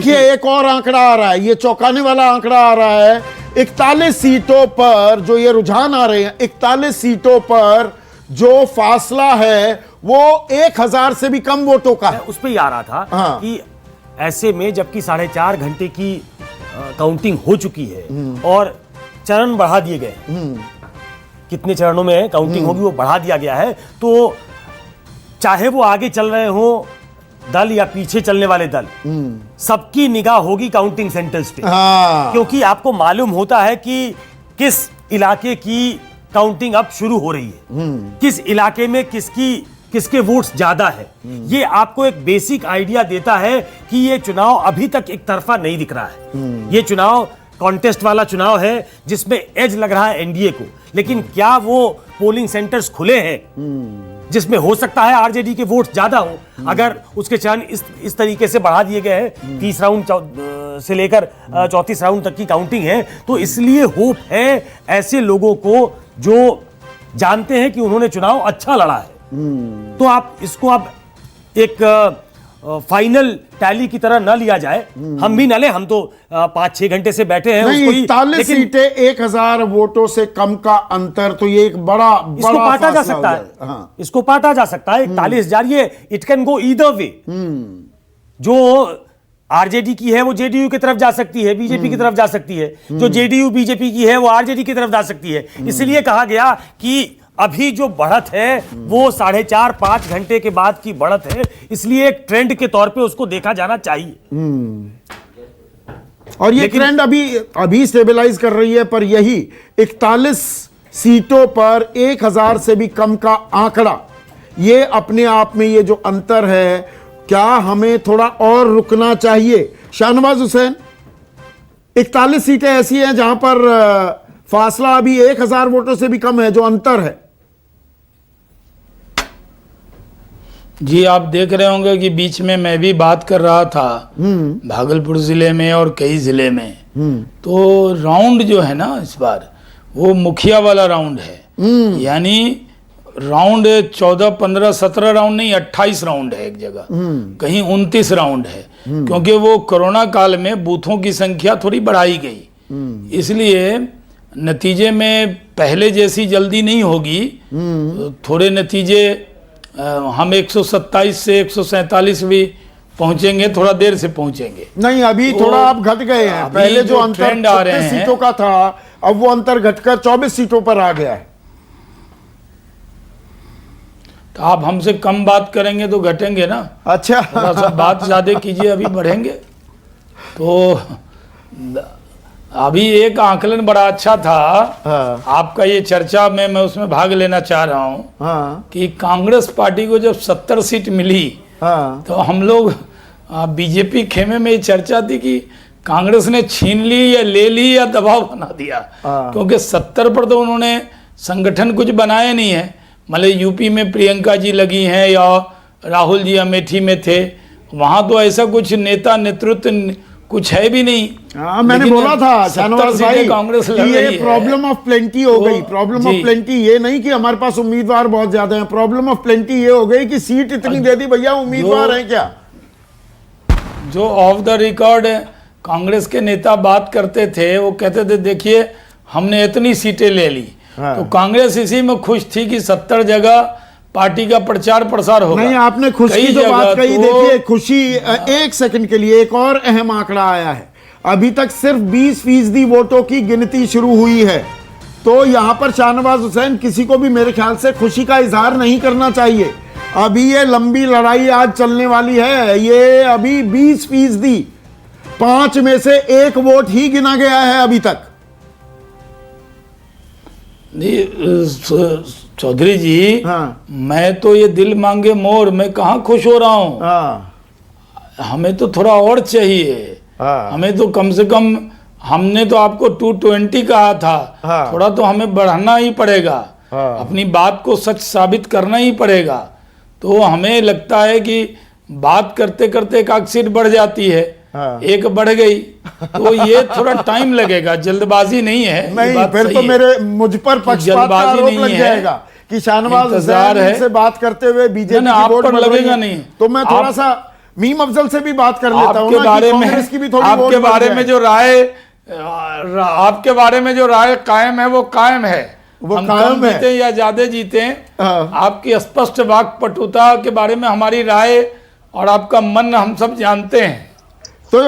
देखिए एक और आंकड़ा आ रहा है, ये चौंकाने वाला आंकड़ा आ रहा है। 41 सीटों पर जो ये रुझान आ रहे हैं, 41 सीटों पर जो फासला है वो 1000 से भी कम वोटों का है। उस पर ही आ रहा था हाँ। कि ऐसे में जबकि 4.5 घंटे की काउंटिंग हो चुकी है और चरण बढ़ा दिए गए, कितने चरणों में काउंटिंग होगी वो बढ़ा दिया गया है, तो चाहे वो आगे चल रहे हो दल या पीछे चलने वाले दल, सबकी निगाह होगी काउंटिंग सेंटर्स पे। हाँ। क्योंकि आपको मालूम होता है कि किस इलाके की काउंटिंग अब शुरू हो रही है, किस इलाके में किसके वोट्स ज्यादा है। ये आपको एक बेसिक आइडिया देता है कि ये चुनाव अभी तक एक तरफा नहीं दिख रहा है। ये चुनाव कॉन्टेस्ट वाला चुनाव है जिसमें एज लग रहा है एनडीए को, लेकिन क्या वो पोलिंग सेंटर्स खुले हैं जिसमें हो सकता है आरजेडी के वोट ज्यादा हो, अगर उसके चरण इस तरीके से बढ़ा दिए गए हैं, 30 राउंड से लेकर 34 राउंड तक की काउंटिंग है, तो इसलिए होप है ऐसे लोगों को जो जानते हैं कि उन्होंने चुनाव अच्छा लड़ा है। तो आप इसको अब एक फाइनल टैली की तरह न लिया जाए, हम भी न ले, हम तो 5-6 घंटे से बैठे हैं। नहीं, 41 सीटें 1000 वोटों से कम का अंतर, तो ये एक बड़ा इसको पाटा जा सकता है। हाँ। इसको पाटा जा सकता है 41,000, ये it can go either way. जो आरजेडी की है वो जेडीयू की तरफ जा सकती है, बीजेपी की तरफ जा सकती है, जो जेडीयू बीजेपी की है वो आरजेडी की तरफ जा सकती है। इसलिए कहा गया कि अभी जो बढ़त है वो 4.5-5 घंटे के बाद की बढ़त है, इसलिए एक ट्रेंड के तौर पे उसको देखा जाना चाहिए। और ये ट्रेंड अभी स्टेबलाइज कर रही है, पर यही 41 सीटों पर 1000 से भी कम का आंकड़ा, ये अपने आप में ये जो अंतर है, क्या हमें थोड़ा और रुकना चाहिए? शाहनवाज हुसैन, 41 सीटें ऐसी हैं जहां पर फासला अभी 1000 वोटों से भी कम है, जो अंतर है। जी, आप देख रहे होंगे कि बीच में मैं भी बात कर रहा था भागलपुर जिले में और कई जिले में, तो राउंड जो है ना इस बार वो मुखिया वाला राउंड है। यानी राउंड 14, 15, 17 राउंड नहीं, 28 राउंड है एक जगह, कहीं 29 राउंड है, क्योंकि वो कोरोना काल में बूथों की संख्या थोड़ी बढ़ाई गई, इसलिए नतीजे में पहले जैसी जल्दी नहीं होगी। थोड़े नतीजे हम 127 से 147 भी पहुंचेंगे, थोड़ा देर से पहुंचेंगे। नहीं, अभी तो थोड़ा आप घट गए हैं। पहले जो अंतर 36 सीटों का था, अब वो अंतर घटकर 24 सीटों पर आ गया है। तो आप हमसे कम बात करेंगे तो घटेंगे ना। अच्छा, थोड़ा सा बात ज्यादा कीजिए, अभी बढ़ेंगे। तो अभी एक आकलन बड़ा अच्छा था। हाँ। आपका ये चर्चा में मैं उसमें भाग लेना चाह रहा हूँ। हाँ। कि कांग्रेस पार्टी को जब 70 सीट मिली, हाँ। तो हम लोग बीजेपी खेमे में ये चर्चा थी कि कांग्रेस ने छीन ली या ले ली या दबाव बना दिया, क्योंकि 70 पर तो उन्होंने संगठन कुछ बनाया नहीं है। मतलब यूपी में प्रियंका जी लगी हैं या राहुल जी अमेठी में थे, वहां तो ऐसा कुछ नेता नेतृत्व कुछ है भी नहीं। हाँ, मैंने बोला था शाहनवाज भाई कांग्रेस कि ये प्रॉब्लम ऑफ प्लेंटी हो गई। प्रॉब्लम ऑफ प्लेंटी ये नहीं कि हमारे पास उम्मीदवार बहुत ज्यादा हैं, प्रॉब्लम ऑफ प्लेंटी ये हो गई कि सीट इतनी दे दी, भैया उम्मीदवार हैं क्या? जो ऑफ द रिकॉर्ड कांग्रेस के नेता बात करते थे, वो कहते थे देखिए हमने इतनी सीटें ले ली। हाँ। तो कांग्रेस इसी में खुश थी कि 70 जगह पार्टी का प्रचार प्रसार होगा। नहीं, आपने खुशी की जो बात कही, देखिए खुशी, एक सेकंड के लिए एक और अहम आंकड़ा आया है। अभी तक सिर्फ 20% वोटों की गिनती शुरू हुई है, तो यहां पर शाहनवाज हुसैन किसी को भी मेरे ख्याल से खुशी का इजहार नहीं करना चाहिए। अभी ये लंबी लड़ाई आज चलने वाली है। ये अभी 20%, 5 में से 1 वोट ही गिना गया है अभी तक। चौधरी जी, हाँ। मैं तो ये दिल मांगे मोर, मैं कहाँ खुश हो रहा हूँ। हाँ। हमें तो थोड़ा और चाहिए। हाँ। हमें तो कम से कम, हमने तो आपको 220 कहा था। हाँ। थोड़ा तो हमें बढ़ाना ही पड़ेगा। हाँ। अपनी बात को सच साबित करना ही पड़ेगा। तो हमें लगता है कि बात करते करते एक सीट बढ़ जाती है। हाँ। एक बढ़ गई, तो ये थोड़ा टाइम लगेगा, जल्दबाजी नहीं है। नहीं, फिर तो मुझ पर पक्षपात का आरोप लग जाएगा कि शाहनवाज हुसैन से बात करते हुए बीजेपी की वोट लगेगा नहीं। तो मैं थोड़ा सा मीम अफजल से भी बात कर लेता हूँ आपके ना बारे कि में, कांग्रेस की भी थोड़ी आपके वोट बढ़ बारे जाए। में जो राय, आपके बारे में जो राय कायम है वो कायम है। वो हम कायम कम है। जीते या ज्यादा जीते, हाँ। आपकी स्पष्ट वाक्पटुता के बारे में हमारी राय और आपका मन हम सब जानते हैं। तो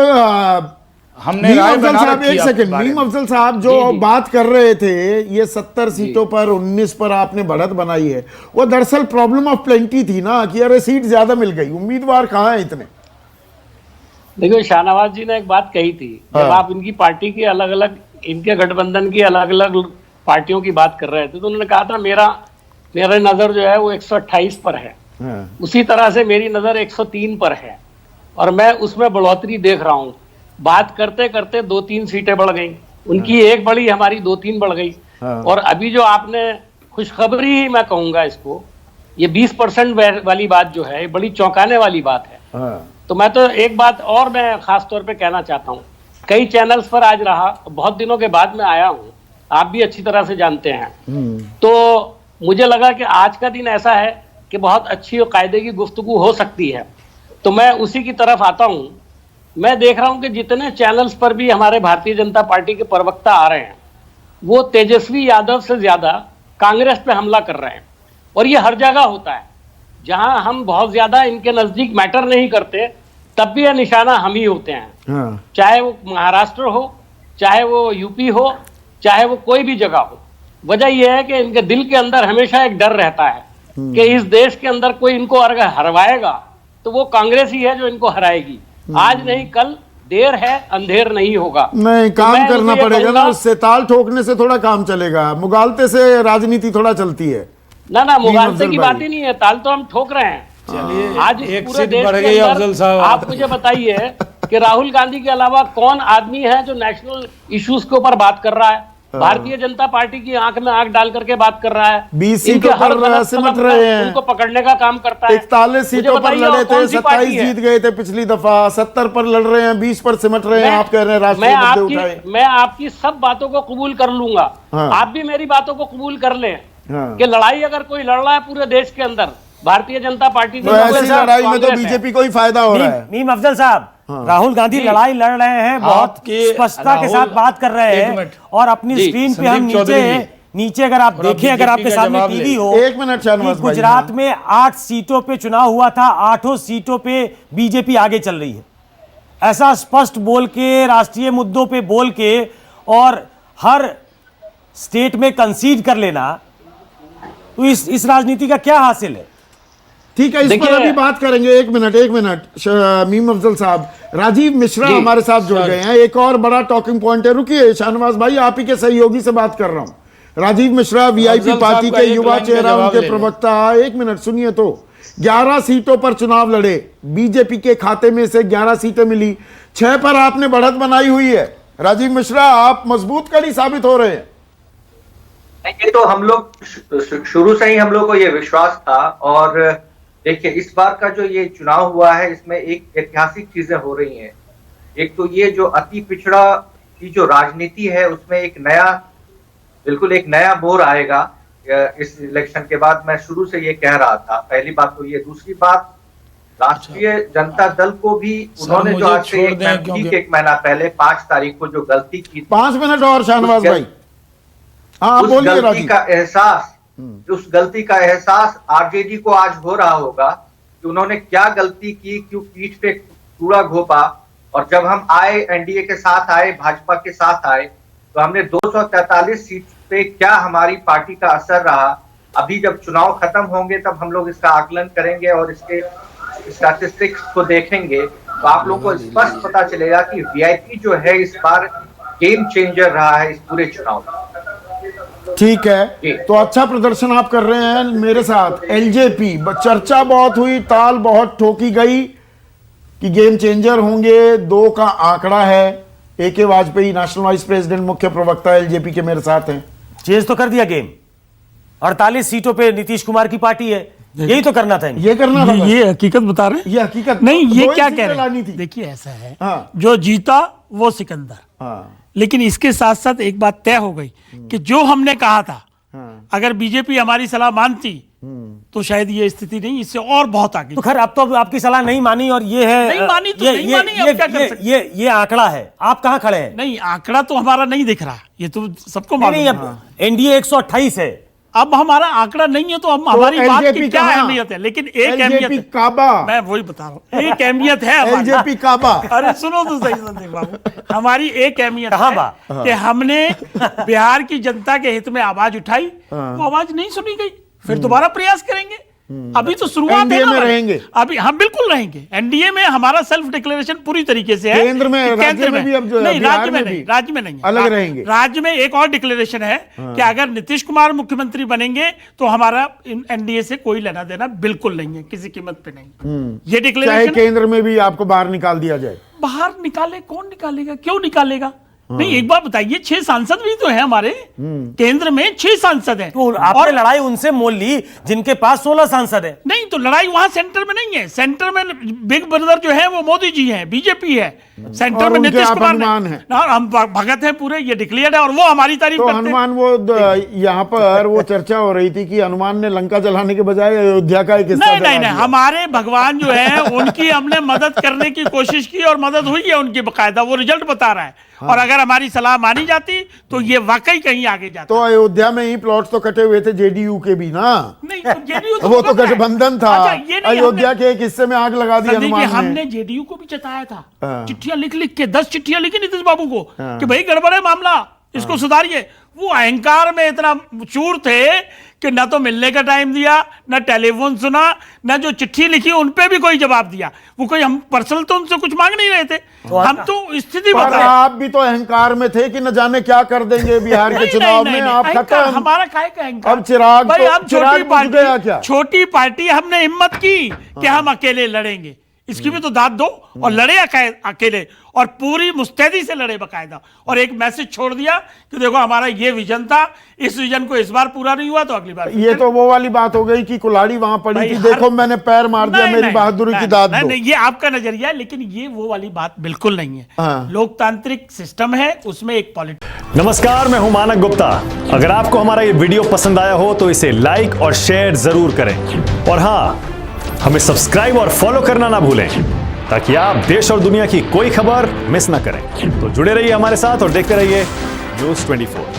हमने मीम राय अफजल बना साहब, रखी एक है आपके सेकंड, बारे मीम में। अफजल साहब जो जी, जी। बात कर रहे थे, ये 70 सीटों पर 19 पर आपने बढ़त बनाई है, वो दरअसल प्रॉब्लम ऑफ प्लेंटी थी ना, कि अरे सीट ज्यादा मिल गई, उम्मीदवार कहाँ है इतने। देखिए, शाहनवाज जी ने एक बात कही थी, जब हाँ। आप इनकी पार्टी की अलग अलग, इनके गठबंधन की अलग अलग पार्टियों की बात कर रहे थे, तो उन्होंने कहा था मेरा नजर जो है वो 128 पर है। हाँ। उसी तरह से मेरी नजर 103 पर है और मैं उसमें बढ़ोतरी देख रहा हूँ। बात करते करते 2-3 सीटें बढ़ गई, उनकी एक बढ़ी, हमारी 2-3 बढ़ गई। हाँ। और अभी जो आपने खुशखबरी ही मैं कहूंगा इसको, ये 20% वाली बात जो है, ये बड़ी चौंकाने वाली बात है। हाँ। तो मैं तो एक बात और मैं खास तौर पे कहना चाहता हूँ, कई चैनल्स पर आज रहा, बहुत दिनों के बाद मैं आया हूँ, आप भी अच्छी तरह से जानते हैं। तो मुझे लगा कि आज का दिन ऐसा है कि बहुत अच्छी और कायदे की गुफ्तगू हो सकती है, तो मैं उसी की तरफ आता हूँ। मैं देख रहा हूँ कि जितने चैनल्स पर भी हमारे भारतीय जनता पार्टी के प्रवक्ता आ रहे हैं, वो तेजस्वी यादव से ज्यादा कांग्रेस पे हमला कर रहे हैं। और ये हर जगह होता है, जहां हम बहुत ज्यादा इनके नजदीक मैटर नहीं करते, तब भी यह निशाना हम ही होते हैं। हाँ। चाहे वो महाराष्ट्र हो, चाहे वो यूपी हो, चाहे वो कोई भी जगह हो। वजह यह है कि इनके दिल के अंदर हमेशा एक डर रहता है कि इस देश के अंदर कोई इनको अगर हरवाएगा तो वो कांग्रेस ही है जो इनको हराएगी। आज नहीं कल, देर है अंधेर नहीं होगा। नहीं, तो काम मैं करना उनसे ये पड़ेगा ना, कहूंगा- उससे ताल ठोकने से थोड़ा काम चलेगा, मुगालते से राजनीति थोड़ा चलती है। ना मुगालते अफजल की भाई। बात ही नहीं है, ताल तो हम ठोक रहे हैं। चलिए, आज इस एक पूरे सीट देश बढ़ के गई अंदर अफजल साहब। आप मुझे बताइए कि राहुल गांधी के अलावा कौन आदमी है जो नेशनल इश्यूज के ऊपर बात कर रहा है? भारतीय जनता पार्टी की आंख में आंख डाल करके बात कर रहा है। 20 इनके सीटों हर पर गलत सिमट कदम रहे पर हैं। उनको पकड़ने का काम करता है। 41 मुझे सीटों पर बताइए, लड़े और थे, कौन सी 27 पार्टी है? जीत गए थे पिछली दफा, 70 पर लड़ रहे हैं, 20 पर सिमट रहे हैं। आप कह रहे हैं राष्ट्रीय मुद्दे उठाए। मैं आपकी सब बातों को कबूल कर लूंगा, हाँ। आप भी मेरी बातों को कबूल कर लें हाँ। कि लड़ाई अगर कोई लड़ रहा है पूरे देश के अंदर, भारतीय जनता पार्टी तो ऐसी कांग्रेस लड़ाई में तो है। बीजेपी को ही फायदा हो रहा है। मीम अफजल साहब, राहुल गांधी लड़ाई लड़ रहे हैं, बहुत आपके स्पष्टता के राहुल, साथ बात कर रहे एक हैं, मिनट। और अपनी जी, स्क्रीन पे हम संदीप चौधरी जी। नीचे अगर आप थोड़ा देखें, अगर बीजेपी आपके का सामने जवाब टीवी ले। हो, एक मिनट शाहनवाज कि भाई, गुजरात हाँ। में 8 सीटों पे चुनाव हुआ था, 8 सीटों पे बीजेपी आगे चल रही है। ऐसा स्पष्ट बोल के, राष्ट्रीय मुद्दों पे बोल के, और हर स्टेट में कंसीड कर लेना, तो इस राजनीति का क्या हासिल है? ठीक है, इस पर देखिए- अभी बात करेंगे। एक मिनट मीम अफजल साहब, राजीव मिश्रा जी। हमारे साथ जुड़ गए हैं। एक और बड़ा टॉकिंग पॉइंट है, रुकिए शाहनवाज भाई, आप ही के सहयोगी से बात कर रहा हूं। राजीव मिश्रा वीआईपी अफजल पार्टी साहब का के एक युवा लाइन का चेहरा, जवाब उनके ले लें। प्रवक्ता। एक मिनट सुनिए तो, 11 सीटों पर चुनाव लड़े, बीजेपी के खाते में से 11 सीटें मिली, 6 पर आपने बढ़त बनाई हुई है। राजीव मिश्रा, आप मजबूत कड़ी साबित हो रहे हैं। ये तो हम लोग शुरू से ही हम लोग को ये विश्वास था। और देखिए, इस बार का जो ये चुनाव हुआ है, इसमें एक ऐतिहासिक चीजें हो रही हैं। एक तो ये जो अति पिछड़ा की जो राजनीति है, उसमें बिल्कुल एक नया मोड़ आएगा इस इलेक्शन के बाद। मैं शुरू से ये कह रहा था। पहली बात तो ये, दूसरी बात, राष्ट्रीय जनता दल को भी उन्होंने जो आज से एक महीना पहले 5 तारीख को जो गलती की, 5 मिनट और शाहनवाज भाई। हाँ उस बोलिए गलती राजीव। का एहसास, उस गलती का एहसास आरजेडी को आज हो रहा होगा कि उन्होंने क्या गलती की, क्यों पीठ पे कूड़ा घोपा। और जब हम आए, एनडीए के साथ आए, भाजपा के साथ आए, तो हमने 243 सीट पे क्या हमारी पार्टी का असर रहा। अभी जब चुनाव खत्म होंगे तब हम लोग इसका आकलन करेंगे और इसके स्टैटिस्टिक्स को देखेंगे, तो आप लोगों को स्पष्ट पता चलेगा कि वीआईपी जो है इस बार गेम चेंजर रहा है इस पूरे चुनाव में। ठीक है, तो अच्छा प्रदर्शन आप कर रहे हैं। मेरे साथ एलजेपी, चर्चा बहुत हुई, ताल बहुत ठोकी गई कि गेम चेंजर होंगे। 2 का आंकड़ा है। AK Vajpayee, national vice president, मुख्य प्रवक्ता एलजेपी के, मेरे साथ हैं। चेंज तो कर दिया गेम, 48 सीटों पे नीतीश कुमार की पार्टी है, यही तो करना था इनको। ये करना था बस। ये हकीकत बता रहे हैं। ये हकीकत नहीं, ये दो ही क्या सीटें कह रहे लानी हैं? थी। देखिए ऐसा है, हाँ। जो जीता वो सिकंदर। हाँ। लेकिन इसके साथ साथ एक बात तय हो गई कि जो हमने कहा था, हाँ। अगर बीजेपी हमारी सलाह मानती तो शायद ये स्थिति नहीं, इससे और बहुत आगे। तो खैर अब तो आपकी सलाह नहीं मानी और ये है नहीं मानी तो नहीं मानी, अब क्या कर सकते? ये आंकड़ा है, आप कहाँ खड़े हैं? नहीं, आंकड़ा तो हमारा नहीं दिख रहा, ये तो सबको मालूम नहीं, है। अब एनडीए 128 है। अब हमारा आंकड़ा नहीं है तो अब हमारी बात की LJP क्या कहाँ? अहमियत है? लेकिन एक अहमियत एलजेपी है, काबा, मैं वही बता रहा हूँ, एक अहमियत है हमारी। एलजेपी काबा। अरे सुनो तो सही संदीप बाबू, हमारी एक अहमियत कहाँ है बा? कि हमने बिहार की जनता के हित में आवाज उठाई, वो आवाज नहीं सुनी गई, फिर दोबारा प्रयास करेंगे। अभी तो शुरुआत है एनडीए ना में हमारी। रहेंगे? अभी हम बिल्कुल रहेंगे एनडीए में, हमारा सेल्फ डिक्लेरेशन पूरी तरीके से है। केंद्र में, राज्य में भी अब जो है, नहीं, बिहार राज्य में में नहीं, भी राज्य में नहीं, अलग रहेंगे। राज्य में एक और डिक्लेरेशन है कि अगर नीतीश कुमार मुख्यमंत्री बनेंगे तो हमारा एनडीए से कोई लेना देना बिल्कुल नहीं है, किसी कीमत पे नहीं। ये चाहे डिक्लेरेशन केंद्र में भी आपको बाहर निकाल दिया जाए। बाहर निकाले, कौन निकालेगा, क्यों निकालेगा? नहीं, एक बात बताइए, 6 सांसद भी तो हैं हमारे केंद्र में, 6 सांसद हैं। तो आपने लड़ाई उनसे मोल ली जिनके पास 16 सांसद है। नहीं, तो लड़ाई वहां सेंटर में नहीं है। सेंटर में बिग ब्रदर जो है वो मोदी जी हैं, बीजेपी है। सेंटर और में उनके नीतीश आप कुमार हनुमान हैं। ना, हम भगत हैं पूरे, ये डिक्लेयर्ड है और वो हमारी तारीफ तो करते हैं। हनुमान यहाँ पर वो चर्चा हो रही थी कि हनुमान ने लंका जलाने के बजाय अयोध्या का एक हिस्सा नहीं जला नहीं नहीं, दिया। हमारे भगवान जो है उनकी हमने मदद करने की कोशिश की और मदद हुई है उनकी बकायदा, वो रिजल्ट बता रहा है। और अगर हमारी सलाह मानी जाती तो ये वाकई कहीं आगे जाता। तो अयोध्या में ही प्लॉट्स तो कटे हुए थे जेडीयू के भी ना। नहीं, तो जेडीयू वो तो गठबंधन था। अच्छा, ये नहीं, अयोध्या के एक हिस्से में आग लगा दी संदीप जी, हनुमान ने। हमने जेडीयू को भी जताया था, हाँ। चिट्ठियां लिख लिख के 10 चिट्ठियां लिखी नीतीश बाबू को हाँ। कि भाई गड़बड़ है मामला, इसको सुधारिए। वो अहंकार में इतना चूर थे कि ना तो मिलने का टाइम दिया, ना टेलीफोन सुना, ना जो चिट्ठी लिखी उन पे भी कोई जवाब दिया। वो कोई, हम पर्सनल तो उनसे कुछ मांग नहीं रहे थे, हम तो स्थिति पर बता आप भी तो अहंकार में थे कि न जाने क्या कर देंगे बिहार के चुनाव में। आप अहंकार, खत्म। हमारा काहे का अहंकार? अब चिराग भाई, तो- हम चिराग छोटी बुझ गया क्या? पार्टी, छोटी पार्टी, हमने हिम्मत की कि हम अकेले लड़ेंगे। इसकी भी तो दाद दो, और लड़े अकेले और पूरी मुस्तैदी से लड़े बकायदा, और एक मैसेज छोड़ दिया कि देखो हमारा ये विजन था, इस विजन को इस बार पूरा नहीं हुआ तो अगली बार। ये तो वो वाली बात हो गई कि कुल्हाड़ी वहां पड़ी भाई, थी, हर- देखो मैंने पैर मार दिया, नहीं, मेरी नहीं, बहादुरी की नहीं, दाद नहीं, दो। नहीं, ये आपका नजरिया है, लेकिन ये वो वाली बात बिल्कुल नहीं है। हाँ। लोकतांत्रिक सिस्टम है, उसमें एक पॉलिटिक्स। नमस्कार, मैं हूं मानक गुप्ता। अगर आपको हमारा ये वीडियो पसंद आया हो तो इसे लाइक और शेयर जरूर करें, और हाँ, हमें सब्सक्राइब और फॉलो करना ना भूलें ताकि आप देश और दुनिया की कोई खबर मिस ना करें। तो जुड़े रहिए हमारे साथ और देखते रहिए News 24।